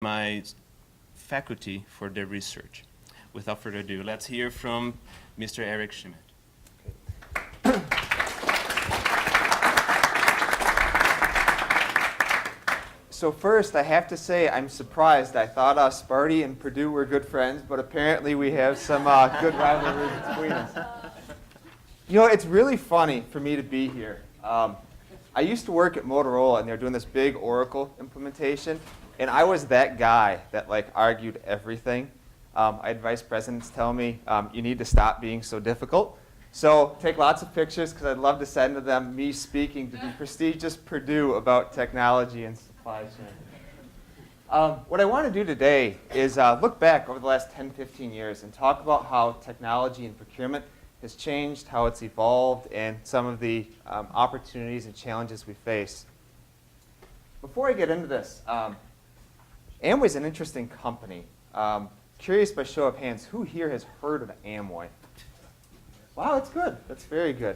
my faculty for their research. Without further ado, let's hear from Mr. Eric Schmidt. So first, I have to say I'm surprised. I thought Sparty and Purdue were good friends, but apparently we have some good rivalry between us. You know, it's really funny for me to be here. I used to work at Motorola, and they were doing this big Oracle implementation, and I was that guy that argued everything. I had vice presidents tell me, you need to stop being so difficult. So take lots of pictures, because I'd love to send to them me speaking to the prestigious Purdue about technology and supply chain. What I want to do today is look back over the last 10, 15 years and talk about how technology and procurement has changed, how it's evolved, and some of the opportunities and challenges we face. Before I get into this, Amway is an interesting company. Curious by show of hands, who here has heard of Amway? Wow, that's good. That's very good.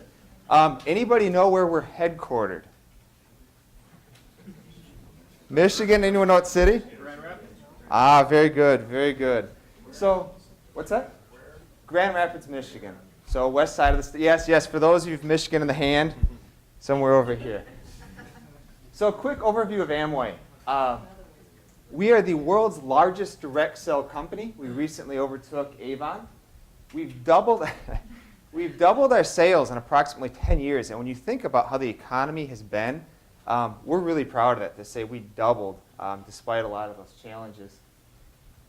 Anybody know where we're headquartered? Michigan. Anyone know what city? Grand Rapids. Ah, very good, very good. So, what's that? Grand Rapids, Michigan. So west side of the state. Yes, yes, for those of you with Michigan in the hand, somewhere over here. So quick overview of Amway. We are the world's largest direct sell company. We recently overtook Avon. We've doubled our sales in approximately 10 years. And when you think about how the economy has been, we're really proud of that, to say we doubled despite a lot of those challenges.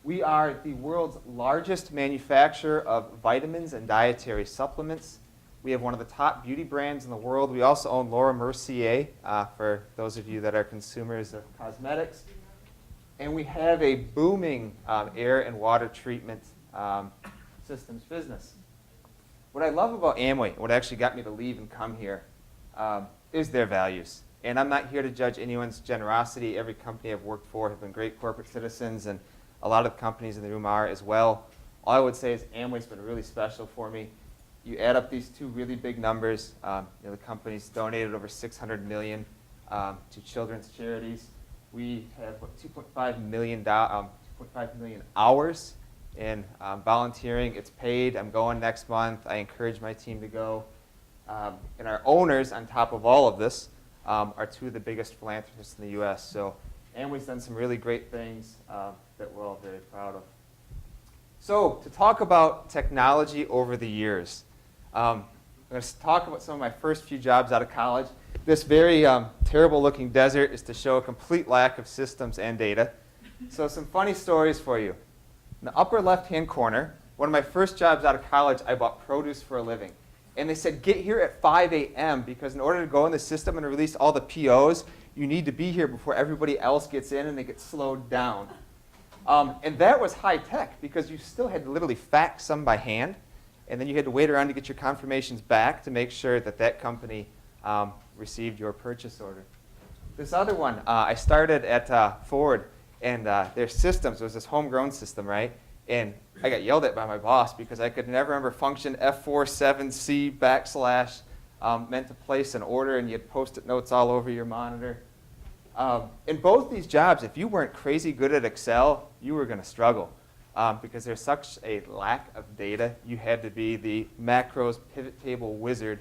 We are the world's largest manufacturer of vitamins and dietary supplements. We have one of the top beauty brands in the world. We also own Laura Mercier, for those of you that are consumers of cosmetics. And we have a booming air and water treatment systems business. What I love about Amway, what actually got me to leave and come here, is their values. And I'm not here to judge anyone's generosity. Every company I've worked for have been great corporate citizens, and a lot of the companies in the room are as well. All I would say is Amway's been really special for me. You add up these two really big numbers. The company's donated over $600 million to children's charities. We have 2.5 million hours in volunteering. It's paid. I'm going next month. I encourage my team to go. And our owners, on top of all of this, are two of the biggest philanthropists in the U.S. So Amway's done some really great things that we're all very proud of. So to talk about technology over the years, I'm going to talk about some of my first few jobs out of college. This very terrible-looking desert is to show a complete lack of systems and data. So some funny stories for you. In the upper left-hand corner, one of my first jobs out of college, I bought produce for a living. And they said, get here at 5 a.m. because in order to go in the system and release all the POs, you need to be here before everybody else gets in and they get slowed down. And that was high tech because you still had to literally fax some by hand. And then you had to wait around to get your confirmations back to make sure that that company received your purchase order. This other one, I started at Ford, and their systems was this homegrown system, right? And I got yelled at by my boss because I could never remember function F47C / meant to place an order, and you had Post-it notes all over your monitor. In both these jobs, if you weren't crazy good at Excel, you were going to struggle because there's such a lack of data. You had to be the macros pivot table wizard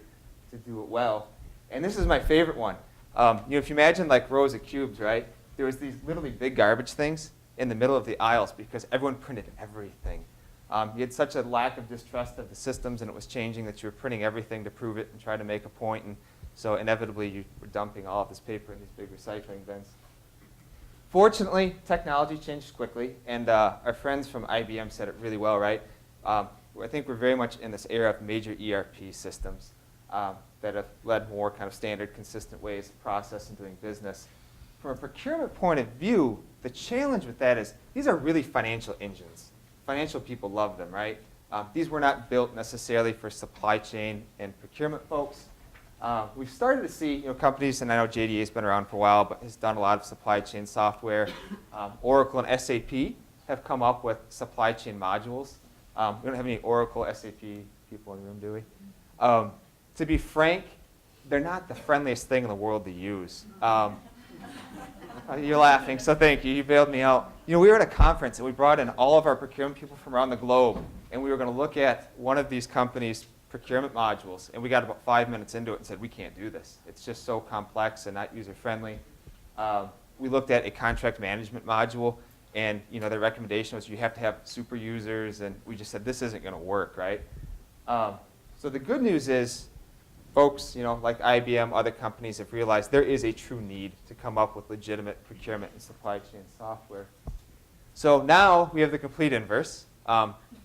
to do it well. And this is my favorite one. If you imagine like rows of cubes, right? There was these literally big garbage things in the middle of the aisles because everyone printed everything. You had such a lack of distrust of the systems, and it was changing that you were printing everything to prove it and try to make a point. And so inevitably, you were dumping all of this paper in these big recycling bins. Fortunately, technology changed quickly, and our friends from IBM said it really well, right? I think we're very much in this era of major ERP systems that have led more kind of standard, consistent ways of process and doing business. From a procurement point of view, the challenge with that is these are really financial engines. Financial people love them, right? These were not built necessarily for supply chain and procurement folks. We've started to see companies, and I know JDA has been around for a while, but has done a lot of supply chain software. Oracle and SAP have come up with supply chain modules. We don't have any Oracle, SAP people in the room, do we? To be frank, they're not the friendliest thing in the world to use. You're laughing, so thank you. You bailed me out. You know, we were at a conference, and we brought in all of our procurement people from around the globe, and we were going to look at one of these companies' procurement modules, and we got about 5 minutes into it and said, we can't do this. It's just so complex and not user-friendly. We looked at a contract management module, and their recommendation was you have to have super users, and we just said, this isn't going to work, right? So the good news is, folks, like IBM, other companies have realized there is a true need to come up with legitimate procurement and supply chain software. So now we have the complete inverse.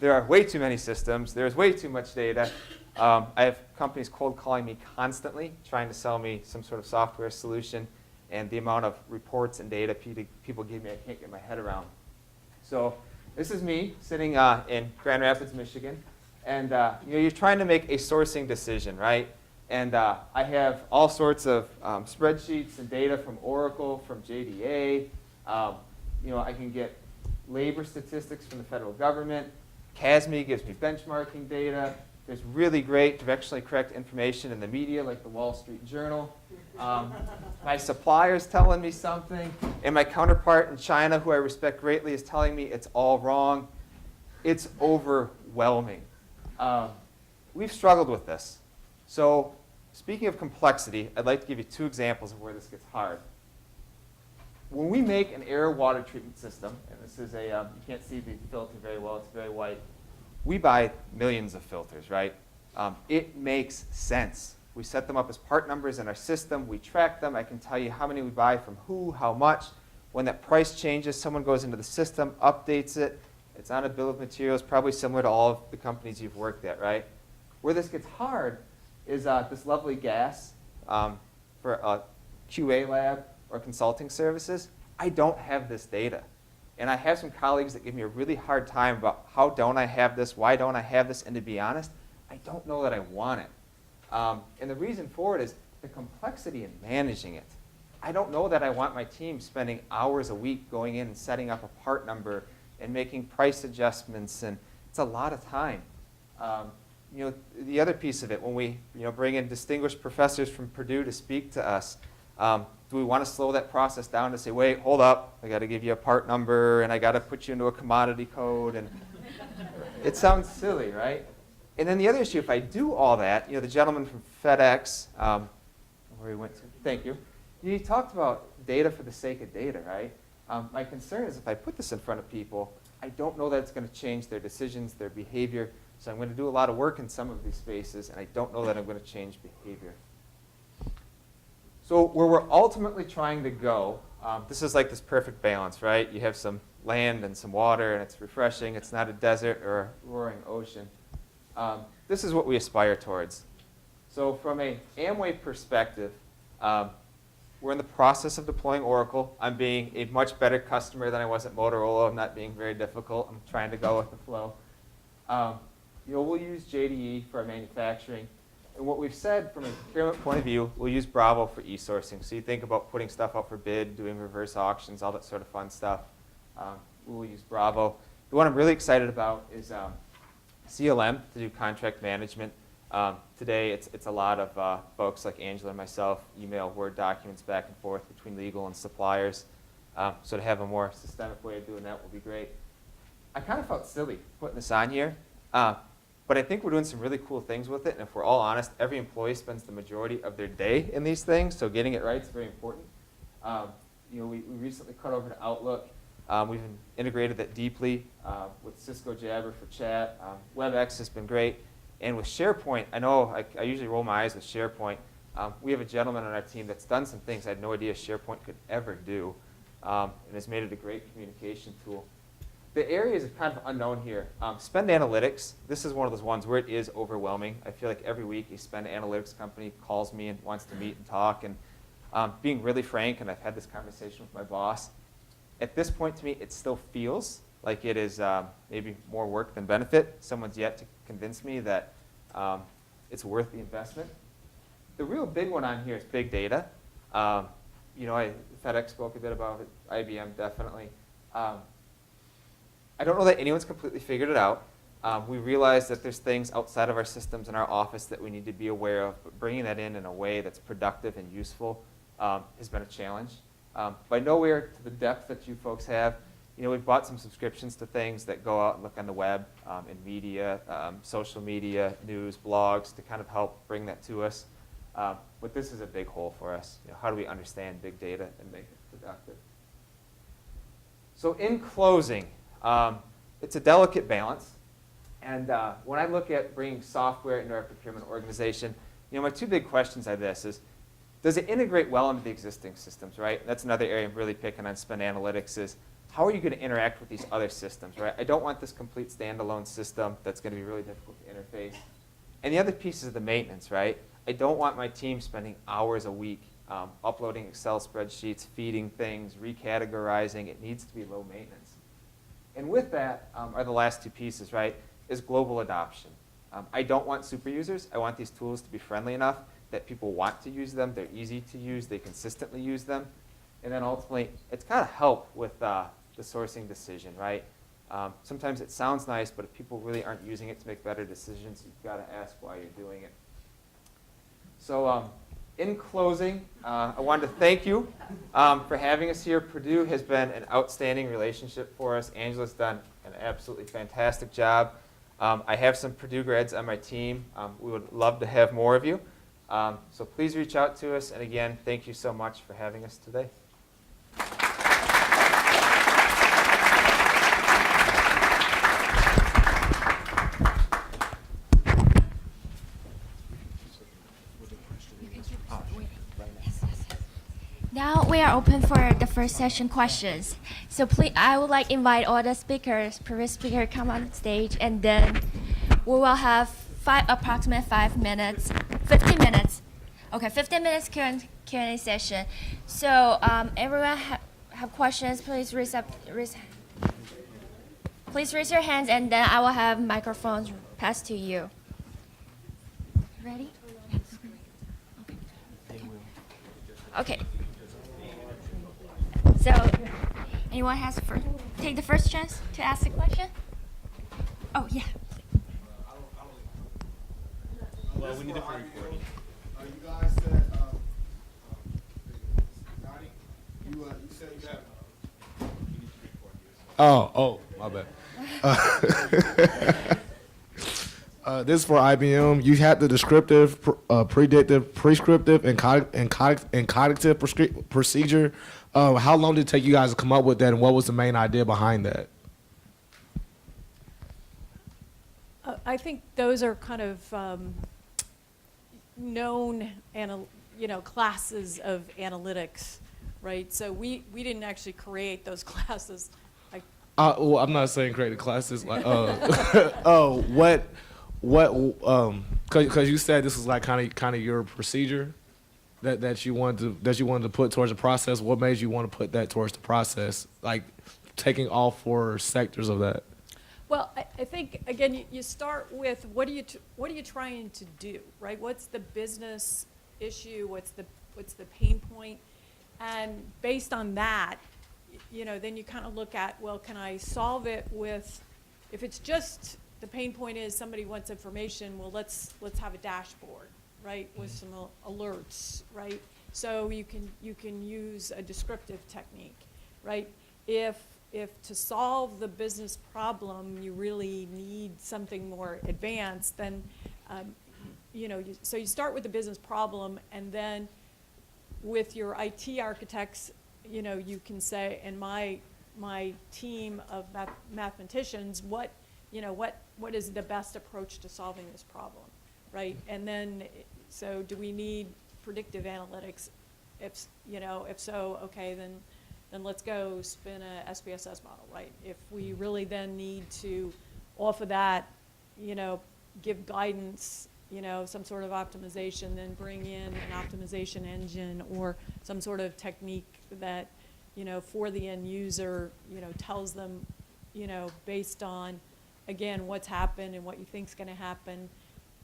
There are way too many systems. There's way too much data. I have companies cold calling me constantly, trying to sell me some sort of software solution, and the amount of reports and data people give me, I can't get my head around. So this is me sitting in Grand Rapids, Michigan, and you're trying to make a sourcing decision, right? And I have all sorts of spreadsheets and data from Oracle, from JDA. I can get labor statistics from the federal government. CASME gives me benchmarking data. There's really great directionally correct information in the media, like the Wall Street Journal. My supplier's telling me something, and my counterpart in China, who I respect greatly, is telling me it's all wrong. It's overwhelming. We've struggled with this. So speaking of complexity, I'd like to give you 2 examples of where this gets hard. When we make an air water treatment system, and this is you can't see the filter very well, it's very white. We buy millions of filters, right? It makes sense. We set them up as part numbers in our system. We track them. I can tell you how many we buy from who, how much. When that price changes, someone goes into the system, updates it. It's on a bill of materials, probably similar to all of the companies you've worked at, right? Where this gets hard is this lovely gas for a QA lab or consulting services. I don't have this data. And I have some colleagues that give me a really hard time about how don't I have this, why don't I have this, and to be honest, I don't know that I want it. And the reason for it is the complexity in managing it. I don't know that I want my team spending hours a week going in and setting up a part number and making price adjustments, and it's a lot of time. The other piece of it, when we bring in distinguished professors from Purdue to speak to us, do we want to slow that process down to say, wait, hold up, I got to give you a part number, and I got to put you into a commodity code, and it sounds silly, right? And then the other issue, if I do all that, the gentleman from FedEx, where he went to, thank you, he talked about data for the sake of data, right? My concern is if I put this in front of people, I don't know that it's going to change their decisions, their behavior. So I'm going to do a lot of work in some of these spaces, and I don't know that I'm going to change behavior. So where we're ultimately trying to go, this is like this perfect balance, right? You have some land and some water, and it's refreshing. It's not a desert or a roaring ocean. This is what we aspire towards. So from an Amway perspective, we're in the process of deploying Oracle. I'm being a much better customer than I was at Motorola. I'm not being very difficult. I'm trying to go with the flow. We'll use JDE for our manufacturing. And what we've said from a procurement point of view, we'll use Bravo for e-sourcing. So you think about putting stuff up for bid, doing reverse auctions, all that sort of fun stuff. We'll use Bravo. The one I'm really excited about is CLM to do contract management. Today, it's a lot of folks like Angela and myself email Word documents back and forth between legal and suppliers. So to have a more systemic way of doing that will be great. I kind of felt silly putting this on here. But I think we're doing some really cool things with it, and if we're all honest, every employee spends the majority of their day in these things, so getting it right is very important. We recently cut over to Outlook. We've integrated that deeply with Cisco Jabber for chat. WebEx has been great. And with SharePoint, I know I usually roll my eyes with SharePoint. We have a gentleman on our team that's done some things I had no idea SharePoint could ever do, and has made it a great communication tool. The areas are kind of unknown here. Spend analytics, this is one of those ones where it is overwhelming. I feel like every week a spend analytics company calls me and wants to meet and talk. And being really frank, and I've had this conversation with my boss, at this point to me it still feels like it is maybe more work than benefit. Someone's yet to convince me that it's worth the investment. The real big one on here is big data. FedEx spoke a bit about it, IBM definitely. I don't know that anyone's completely figured it out. We realize that there's things outside of our systems in our office that we need to be aware of, but bringing that in a way that's productive and useful has been a challenge. By nowhere to the depth that you folks have. We've bought some subscriptions to things that go out and look on the web, in media, social media, news, blogs, to kind of help bring that to us. But this is a big hole for us. How do we understand big data and make it productive? So in closing, it's a delicate balance. And when I look at bringing software into our procurement organization, my two big questions are this: does it integrate well into the existing systems, right? That's another area I'm really picking on spend analytics is, how are you going to interact with these other systems, right? I don't want this complete standalone system that's going to be really difficult to interface. And the other piece is the maintenance, right? I don't want my team spending hours a week uploading Excel spreadsheets, feeding things, recategorizing. It needs to be low maintenance. And with that are the last two pieces, right, is global adoption. I don't want super users. I want these tools to be friendly enough that people want to use them. They're easy to use. They consistently use them. And then ultimately, it's got to help with the sourcing decision, right? Sometimes it sounds nice, but if people really aren't using it to make better decisions, you've got to ask why you're doing it. So in closing, I wanted to thank you for having us here. Purdue has been an outstanding relationship for us. Angela's done an absolutely fantastic job. I have some Purdue grads on my team. We would love to have more of you. So please reach out to us. And again, thank you so much for having us today. Now we are open for the first session questions. So please, I would like invite all the speakers, previous speaker, come on stage, and then we will have approximate 5 minutes, 15 minutes. Okay, 15 minutes Q&A session. So everyone have questions, please please raise your hands, and then I will have microphones passed to you. Ready? Okay. So, anyone has take the first chance to ask a question? Oh, yeah. Well, we need it for recording. You guys said, Donnie, you said you have. Oh, my bad. This is for IBM. You had the descriptive, predictive, prescriptive, and cognitive procedure. How long did it take you guys to come up with that, and what was the main idea behind that? I think those are kind of known classes of analytics, right? So we didn't actually create those classes. Well, I'm not saying create the classes. Like, because you said this was like kind of your procedure that you wanted to put towards the process. What made you want to put that towards the process, like taking all 4 sectors of that? Well, I think again you start with what are you trying to do, right? What's the business issue? What's the pain point? And based on that, then you kind of look at, well, can I solve it with, if it's just the pain point is somebody wants information, well, let's have a dashboard, right, with some alerts, right? So you can use a descriptive technique, right? If to solve the business problem you really need something more advanced, then so you start with the business problem, and then with your IT architects, you can say, and my team of mathematicians, what is the best approach to solving this problem, right? And then, so do we need predictive analytics? If so, okay, then let's go spin a SPSS model, right? If we really then need to, off of that, give guidance, some sort of optimization, then bring in an optimization engine or some sort of technique that, for the end user, tells them, based on, again, what's happened and what you think's going to happen,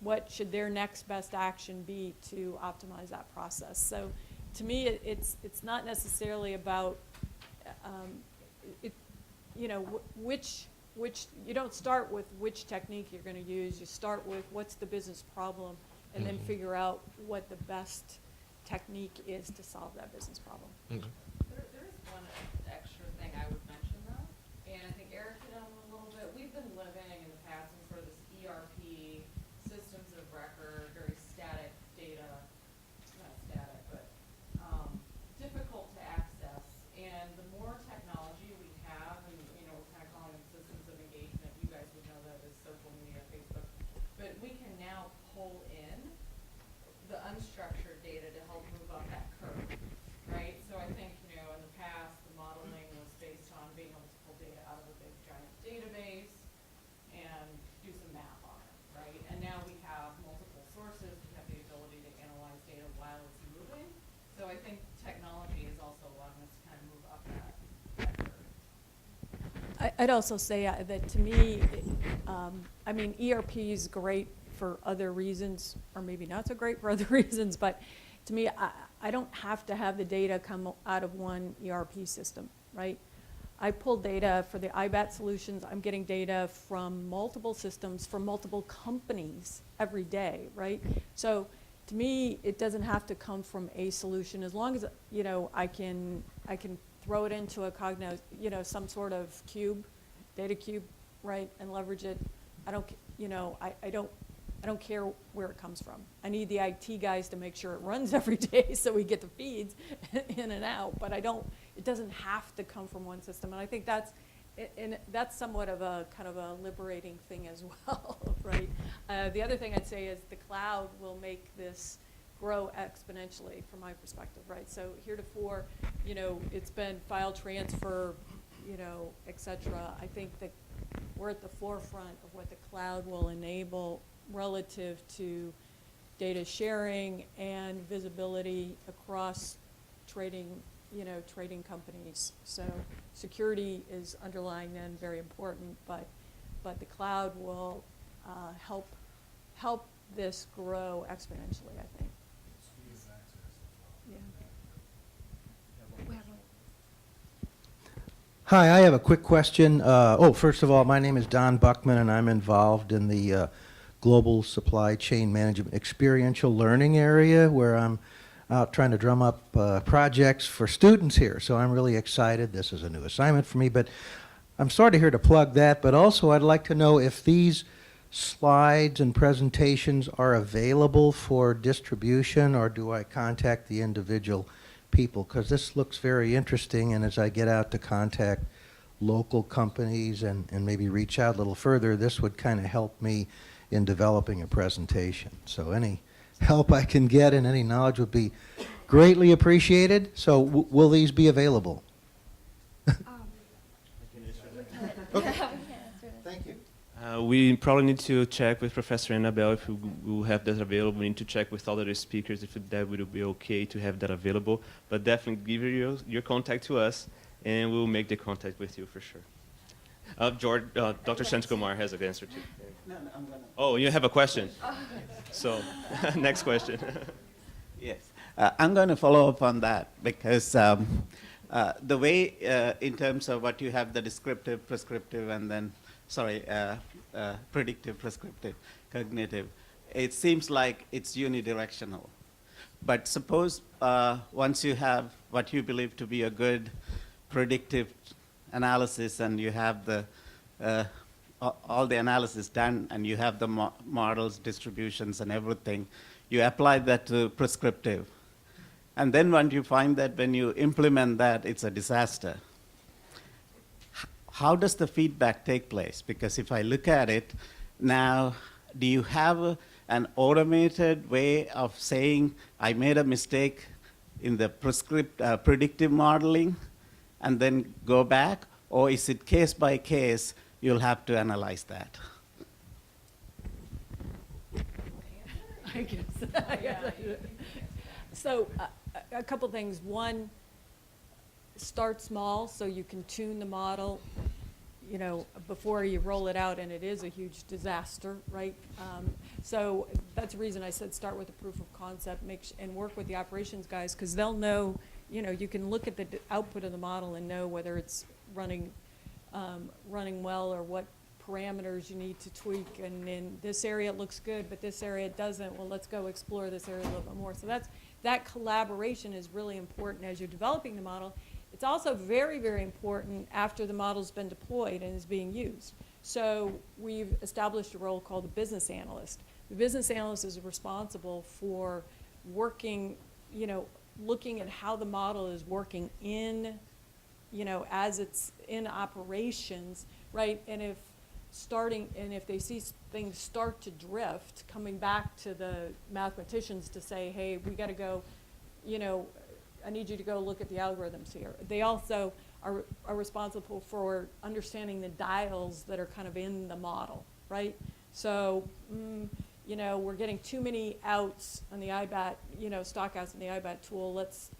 what should their next best action be to optimize that process. So to me, it's not necessarily about, which you don't start with which technique you're going to use. You start with what's the business problem, and then figure out what the best technique is to solve that business problem. Okay. I think technology is also allowing us to kind of move up that curve. I'd also say that to me, I mean, ERP is great for other reasons, or maybe not so great for other reasons, but to me, I don't have to have the data come out of one ERP system, right? I pull data for the IBAT solutions. I'm getting data from multiple systems, from multiple companies every day, right? So to me, it doesn't have to come from a solution. As long as, you know, I can throw it into a Cognos, you know, some sort of cube, data cube, right, and leverage it. I don't, you know, I don't care where it comes from. I need the IT guys to make sure it runs every day so we get the feeds in and out, but it doesn't have to come from one system. And I think that's somewhat of a kind of a liberating thing as well, right? The other thing I'd say is the cloud will make this grow exponentially from my perspective, right? So heretofore, you know, it's been file transfer, you know, et cetera. I think that we're at the forefront of what the cloud will enable relative to data sharing and visibility across trading, you know, trading companies. So security is underlying then very important, but the cloud will help this grow exponentially, I think. Yeah. Hi, I have a quick question. First of all, my name is Don Buckman, and I'm involved in the global supply chain management experiential learning area, where I'm out trying to drum up projects for students here. So I'm really excited. This is a new assignment for me, but I'm sort of here to plug that. But also, I'd like to know if these slides and presentations are available for distribution, or do I contact the individual people? Because this looks very interesting, and as I get out to contact local companies and maybe reach out a little further, this would kind of help me in developing a presentation. So any help I can get and any knowledge would be greatly appreciated. So will these be available? Thank you. We probably need to check with Professor Annabelle if we will have that available. We need to check with all the speakers if that would be okay to have that available. But definitely give your contact to us, and we'll make the contact with you for sure. Dr. Shantakumar has an answer too. No, I'm gonna. Oh, you have a question? So, next question. Yes, I'm going to follow up on that because the way, in terms of what you have, the descriptive, prescriptive, and then, predictive, prescriptive, cognitive, it seems like it's unidirectional. But suppose once you have what you believe to be a good predictive analysis, and you have the all the analysis done, and you have the models, distributions, and everything, you apply that to prescriptive. And then when you find that when you implement that, it's a disaster, how does the feedback take place? Because if I look at it now, do you have an automated way of saying, I made a mistake in the predictive modeling, and then go back? Or is it case by case, you'll have to analyze that? I guess. So a couple things. One, start small so you can tune the model, you know, before you roll it out, and it is a huge disaster, right? So that's the reason I said start with a proof of concept, and work with the operations guys, because they'll know, you know, you can look at the output of the model and know whether it's running well, or what parameters you need to tweak. And in this area it looks good, but this area it doesn't. Well, let's go explore this area a little bit more. So that collaboration is really important as you're developing the model. It's also very, very important after the model's been deployed and is being used. So we've established a role called the business analyst. The business analyst is responsible for working, you know, looking at how the model is working in, you know, as it's in operations, right? And if they see things start to drift, coming back to the mathematicians to say, hey, we got to go, you know, I need you to go look at the algorithms here. They also are responsible for understanding the dials that are kind of in the model, right? So we're getting too many outs on the IBAT, stock outs in the IBAT tool. Let's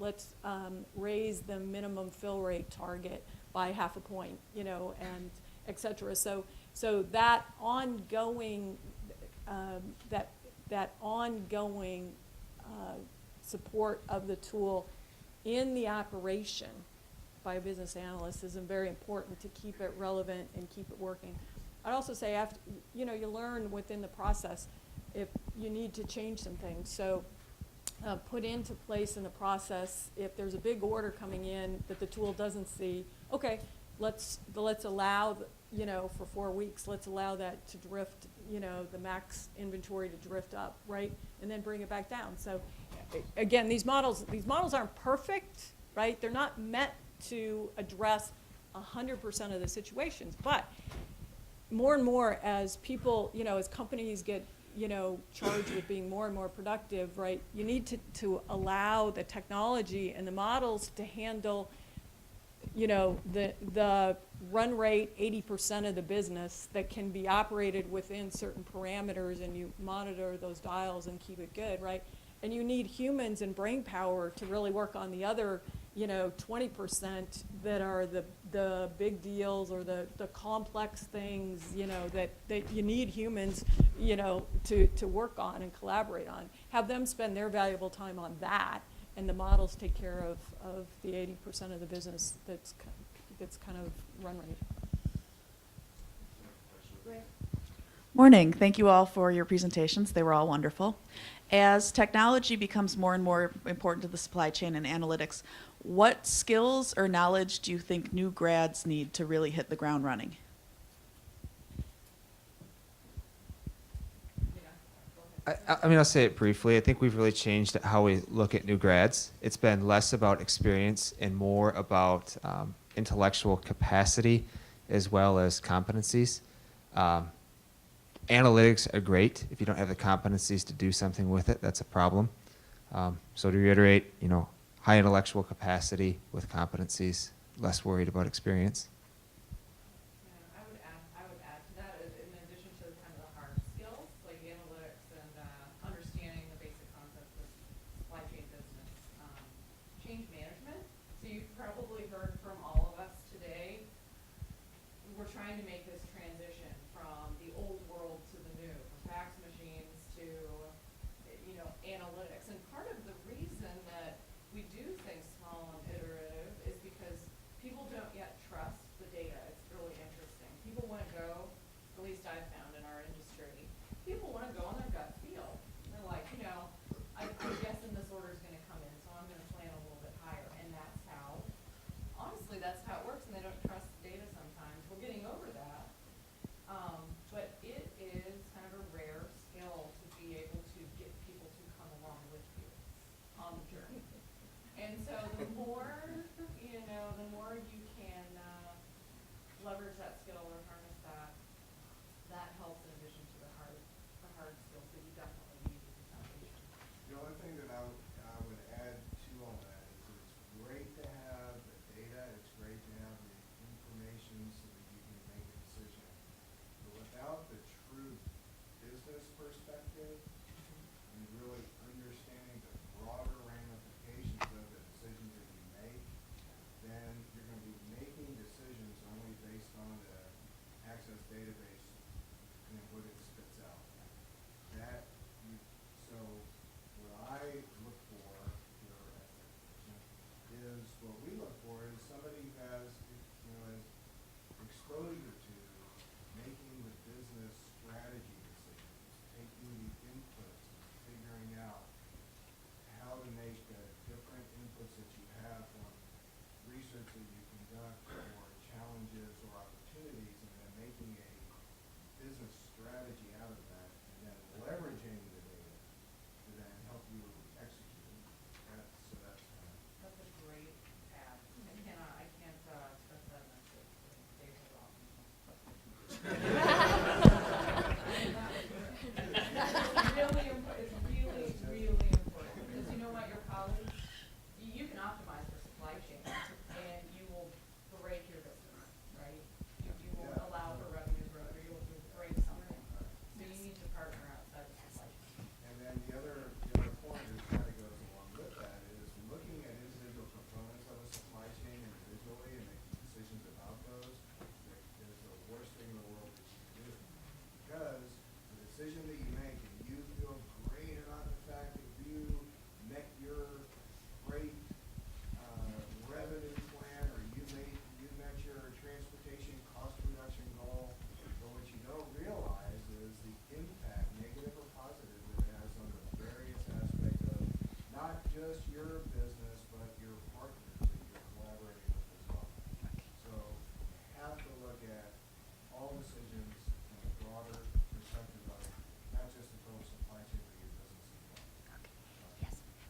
raise the minimum fill rate target by 0.5 point, and et cetera. So that ongoing, that ongoing support of the tool in the operation by a business analyst is very important to keep it relevant and keep it working. I'd also say after, you learn within the process if you need to change some things. So put into place in the process, if there's a big order coming in that the tool doesn't see, okay, let's allow, for 4 weeks, let's allow that to drift, the max inventory to drift up, right? And then bring it back down. So again, these models aren't perfect, right? They're not meant to address 100% of the situations, but more and more as people, as companies get, charged with being more and more productive, right? You need to allow the technology and the models to handle, the run rate 80% of the business that can be operated within certain parameters, and you monitor those dials and keep it good, right? And you need humans and brain power to really work on the other, 20% that are the big deals or the complex things, that you need humans, to work on and collaborate on. Have them spend their valuable time on that, and the models take care of the 80% of the business that's kind of run rate. Morning. Thank you all for your presentations. They were all wonderful. As technology becomes more and more important to the supply chain and analytics, what skills or knowledge do you think new grads need to really hit the ground running? I'll say it briefly. I think we've really changed how we look at new grads. It's been less about experience and more about intellectual capacity as well as competencies. Analytics are great. If you don't have the competencies to do something with it, that's a problem. So to reiterate, high intellectual capacity with competencies, less worried about experience. Yeah, I would add to that, in addition to kind of the hard skills, like analytics and understanding the basic concepts of supply chain business, change management. So you've probably heard from all of us today, we're trying to make this transition from the old world to the new, from fax machines to, analytics. And part of the reason that we do things small and iterative is because people don't yet trust the data. It's really interesting. People want to go, at least I've found in our industry, people want to go on their gut feel. They're like, I'm guessing this order is going to come in, so I'm going to plan a little bit higher. And that's how it works, and they don't trust the data sometimes. We're getting over that. But it is kind of a rare skill to be able to get people to come along with you.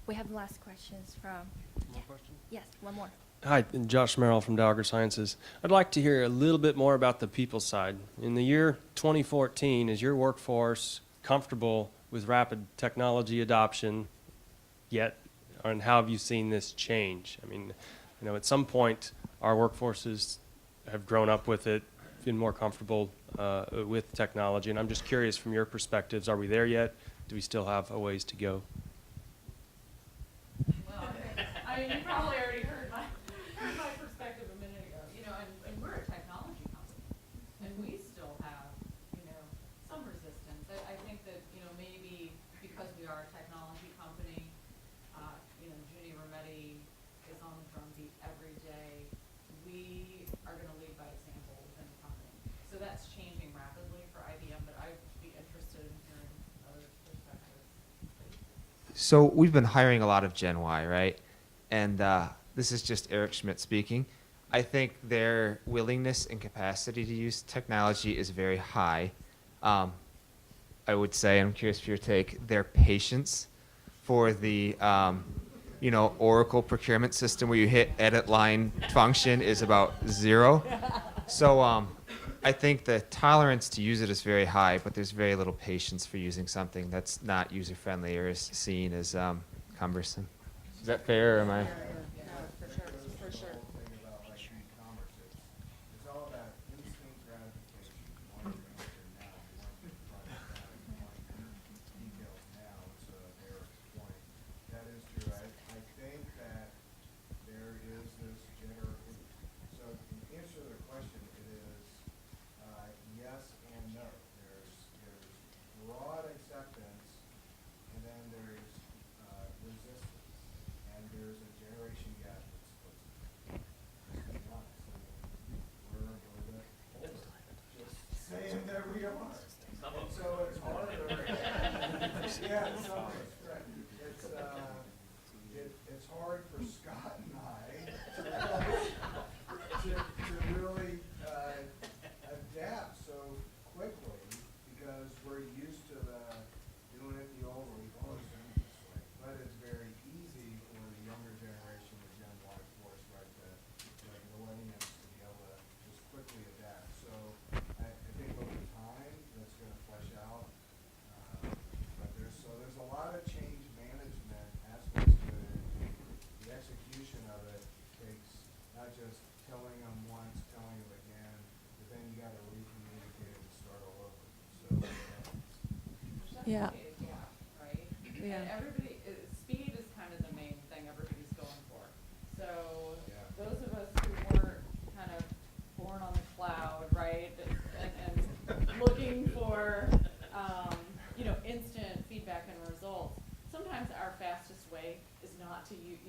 We have last questions from. More questions? Yes, one more. Hi, Josh Merrill from Dogger Sciences. I'd like to hear a little bit more about the people side. In the year 2014, is your workforce comfortable with rapid technology adoption yet? And how have you seen this change? I mean, you know, at some point, our workforces have grown up with it, been more comfortable with technology, and I'm just curious from your perspectives, are we there yet? Do we still have a ways to go? Well, I mean, you probably already heard my perspective a minute ago, you know, and we're a technology company, and we still have, you know, some resistance. I think that, you know, maybe because we are a technology company, you know, Junie Rometty is on the drumbeat every day. We are going to lead by example within the company. So that's changing rapidly for IBM, but I'd be interested in hearing other perspectives. So we've been hiring a lot of Gen Y, right? And this is just Eric Schmidt speaking. I think their willingness and capacity to use technology is very high. I would say, I'm curious for your take, their patience for the you know, Oracle procurement system where you hit edit line function is about 0. So I think the tolerance to use it is very high, but there's very little patience for using something that's not user-friendly or is seen as cumbersome. Is that fair, or am I? For sure. It's all about instant gratification. You want your answer now. You want your project now. You want details now. To Eric's point, that is true. I think that there is this general. So in answer to the question, it is yes and no. There's broad acceptance, and then there's resistance, and there's a generation gap that splits it. Let's be honest. I mean, we're a little bit older. Just saying that we are. And so it's harder. Yeah, some of us, right. It's hard for Scott and I to really adapt so quickly because we're used to doing it the old way. We've always done it this way. But it's very easy for the younger generation, the Gen Y force, right, the millennials to be able to just quickly adapt. So I think over time that's going to flesh out. But there's a lot of change management aspects to it. The execution of it takes not just telling them once, telling them again, but then you got to re-communicate and start all over. So Yeah. Yeah, right? Yeah. And everybody, speed is kind of the main thing everybody's going for. So Yeah. those of us who weren't kind of born on the cloud, right, and looking for, you know, instant feedback and results, sometimes our fastest way is not to, is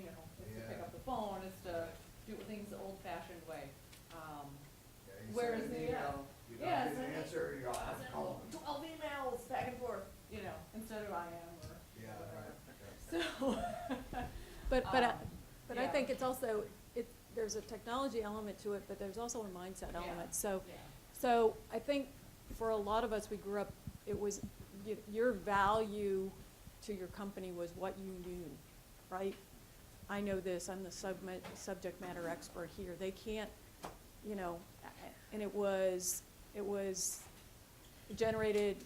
to pick up the phone, is to do things the old-fashioned way. you Whereas send an the, email, you don't yeah, get an send- answer, you're off send call. 12 emails back and forth, instead of IM or Yeah, right. so. But I Yeah. think it's also, there's a technology element to it, but there's also a mindset Yeah. element. So, Yeah. so I think for a lot of us, we grew up, it was, your value to your company was what you knew, right? I know this, I'm the subject matter expert here. They can't, and it generated,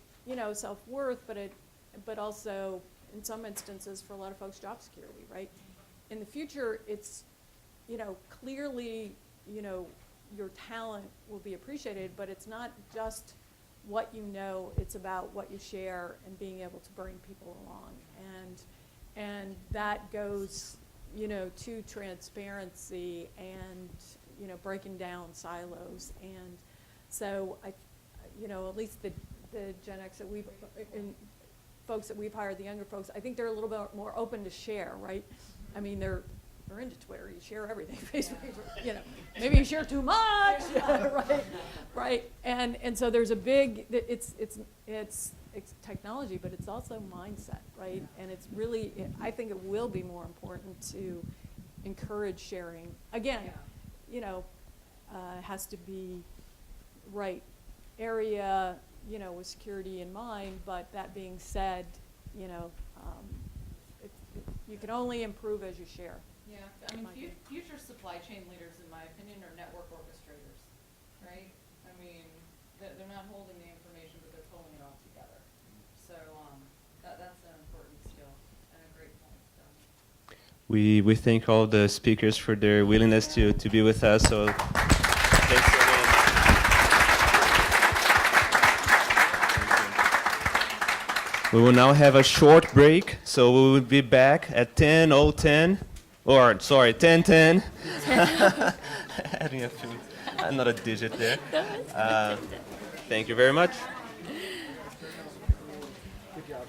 self-worth, but also, in some instances, for a lot of folks, job security, right? In the future, it's, clearly, your talent will be appreciated, but it's not just what you know, it's about what you share and being able to bring people along. And that goes, to transparency and, breaking down silos. And so at least the Gen X that folks that we've hired, the younger folks, I think they're a little bit more open to share, right? I mean, they're into Twitter, you share everything, Facebook, maybe you share too much, right? And so there's a big, it's technology, but it's also mindset, right? And it's really, I think it will be more important to encourage sharing. Again, it has to be right area, with security in mind, but that being said, You can only improve as you share. Yeah, I mean, future supply chain leaders, in my opinion, are network orchestrators, right? I mean, they're not holding the information, but they're pulling it all together. So that's an important skill and a great point. So. We thank all the speakers for their willingness to be with us. So thanks again. We will now have a short break, so we will be back at 10:10, or sorry, 10:10. Adding a few, another digit there. Thank you very much. Good job.